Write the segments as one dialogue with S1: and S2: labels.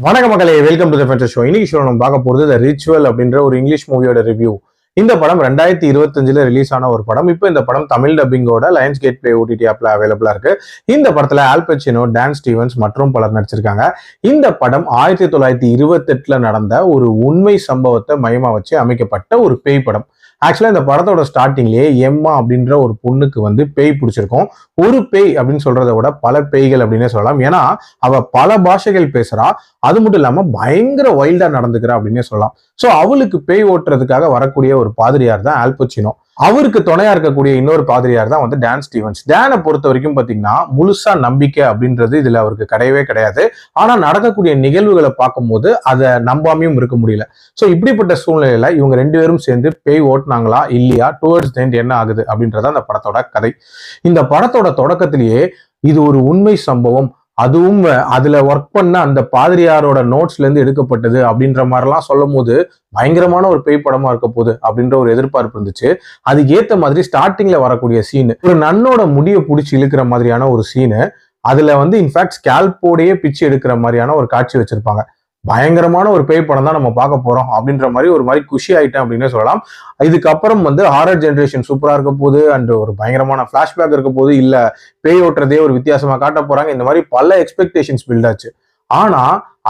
S1: வணக்க மக்களே, welcome to the Fender show. இன்னைக்கு ஷோ நம்ம பார்க்க போறது தி ரிச்சுவல் அப்படின்ற ஒரு இங்கிலீஷ் மூவியோட ரிவ்யூ. இந்த படம் 2025 ரிலீஸ் ஆன ஒரு படம். இப்போ இந்த படம் தமிழ் டப்பிங்கோட லயன்ஸ் கேட் பிளே ஓடிடி ஆப்ல அவைலபிளா இருக்கு. இந்த படத்துல ஆல் பச்சினோ, டான் ஸ்டீவன்ஸ் மற்றும் பலர் நடிச்சிருக்காங்க. இந்த படம் 1928ல நடந்த ஒரு உண்மை சம்பவத்தை மையமா வச்சு அமைக்கப்பட்ட ஒரு பேய் படம். ஆக்சுவலா இந்த படத்தோட ஸ்டார்டிங்லயே எம்மா அப்படின்ற ஒரு பொண்ணுக்கு பேய் பிடிச்சிருக்கும். ஒரு பேய் அப்படின்னு சொல்றதை விட பல பேய்கள் அப்படின்னே சொல்லலாம். ஏன்னா அவ பல பாஷைகள் பேசுறா. அது மட்டும் இல்லாம பயங்கர வைல்டா நடந்துக்கிறா அப்படின்னே சொல்லலாம். சோ அவளுக்கு பேய் ஓட்டுறதுக்காக வரக்கூடிய ஒரு பாதிரியார் தான் ஆல் பச்சினோ. அவருக்கு துணையா இருக்கக்கூடிய இன்னொரு பாதிரியார் தான் டான் ஸ்டீவன்ஸ். டேனை பொறுத்த வரைக்கும் பாத்தீங்கன்னா முழுசா நம்பிக்கை அப்படின்றது இதுல அவருக்கு கிடையவே கிடையாது. ஆனா நடக்கக்கூடிய நிகழ்வுகளை பார்க்கும்போது அதை நம்பாமையும் இருக்க முடியல. சோ இப்படிப்பட்ட சூழ்நிலையில இவங்க ரெண்டு பேரும் சேர்ந்து பேய் ஓட்டுனாங்களா இல்லையா, டுவர்ட்ஸ் தி எண்ட் என்ன ஆகுது அப்படின்றத அந்த படத்தோட கதை. இந்த படத்தோட தொடக்கத்திலேயே இது ஒரு உண்மை சம்பவம், அதுவும் அதுல ஒர்க் பண்ண அந்த பாதிரியாரோட நோட்ஸ்ல இருந்து எடுக்கப்பட்டது அப்படின்ற மாதிரிலாம் சொல்லும் போது பயங்கரமான ஒரு பேய் படமா இருக்க போகுது அப்படின்ற ஒரு எதிர்பார்ப்பு இருந்துச்சு. அதுக்கு ஏத்த மாதிரி ஸ்டார்டிங்ல வரக்கூடிய சீனு ஒரு நன்னோட முடியை பிடிச்சி இழுக்கிற மாதிரியான ஒரு சீனு. அதுல இன்ஃபேக்ட் ஸ்கேல்போடையே பிச்சு எடுக்கிற மாதிரியான ஒரு காட்சி வச்சிருப்பாங்க. பயங்கரமான ஒரு பேய் படம் தான் நம்ம பார்க்க போறோம் அப்படின்ற மாதிரி ஒரு மாதிரி குஷி ஆயிட்டேன் அப்படின்னு சொல்லலாம். இதுக்கப்புறம் ஹாரர் ஜென்ரேஷன் சூப்பரா இருக்க போகுது அண்ட் ஒரு பயங்கரமான பிளாஷ்பேக் இருக்க போது, இல்ல பேய் ஓட்டுறதே ஒரு வித்தியாசமா காட்ட போறாங்க. இந்த மாதிரி பல எக்ஸ்பெக்டேஷன்ஸ் பில்ட் ஆச்சு. ஆனா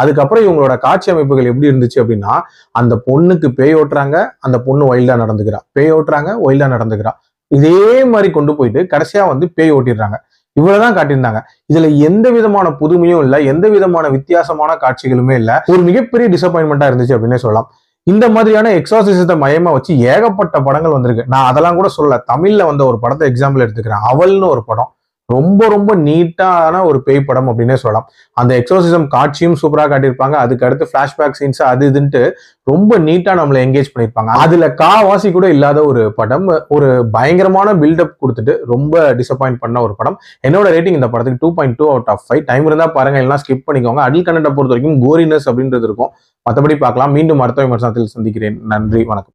S1: அதுக்கப்புறம் இவங்களோட காட்சி அமைப்புகள் எப்படி இருந்துச்சு அப்படின்னா, அந்த பொண்ணுக்கு பேய் ஓட்டுறாங்க, அந்த பொண்ணு வைல்டா நடந்துக்கிறா, பேய் ஓட்டுறாங்க, வைல்டா நடந்துக்கிறா, இதே மாதிரி கொண்டு போயிட்டு கடைசியா பேய் ஓட்டிடுறாங்க. இவ்வளவுதான் காட்டியிருந்தாங்க. இதுல எந்த விதமான புதுமையும் இல்ல, எந்த விதமான வித்தியாசமான காட்சிகளுமே இல்ல. ஒரு மிகப்பெரிய டிசப்பாயின்மெண்டா இருந்துச்சு அப்படின்னே சொல்லலாம். இந்த மாதிரியான எக்ஸார்சிசத்தை மையமா வச்சு ஏகப்பட்ட படங்கள் வந்திருக்கு. நான் அதெல்லாம் கூட சொல்லல. தமிழ்ல வந்த ஒரு படத்தை எக்ஸாம்பிள் எடுத்துக்கிறேன். அவள்னு ஒரு படம் ரொம்ப ரொம்ப நீட்டான ஒரு பேய் படம் அப்படின்னே சொல்லலாம். அந்த எக்ஸோசிசம் காட்சியும் சூப்பரா காட்டியிருப்பாங்க. அதுக்கு அடுத்து பிளாஷ்பேக் சீன்ஸ் அது இதுன்ட்டு ரொம்ப நீட்டா நம்மளை என்கேஜ் பண்ணியிருப்பாங்க. அதுல காவாசி கூட இல்லாத ஒரு படம், ஒரு பயங்கரமான பில்டப் கொடுத்துட்டு ரொம்ப டிசப்பாயிண்ட் பண்ண ஒரு படம். என்னோட ரேட்டிங் இந்த படத்துக்கு 2.2 out of 5. டைம் இருந்தா பாருங்க, எல்லாம் ஸ்கிப் பண்ணிக்கோங்க. அடல்ட் கண்டென்ட்டை பொறுத்த வரைக்கும் கோரினஸ் அப்படின்றது இருக்கும். மற்றபடி பார்க்கலாம். மீண்டும் அடுத்த விமர்சனத்தில் சந்திக்கிறேன். நன்றி, வணக்கம்.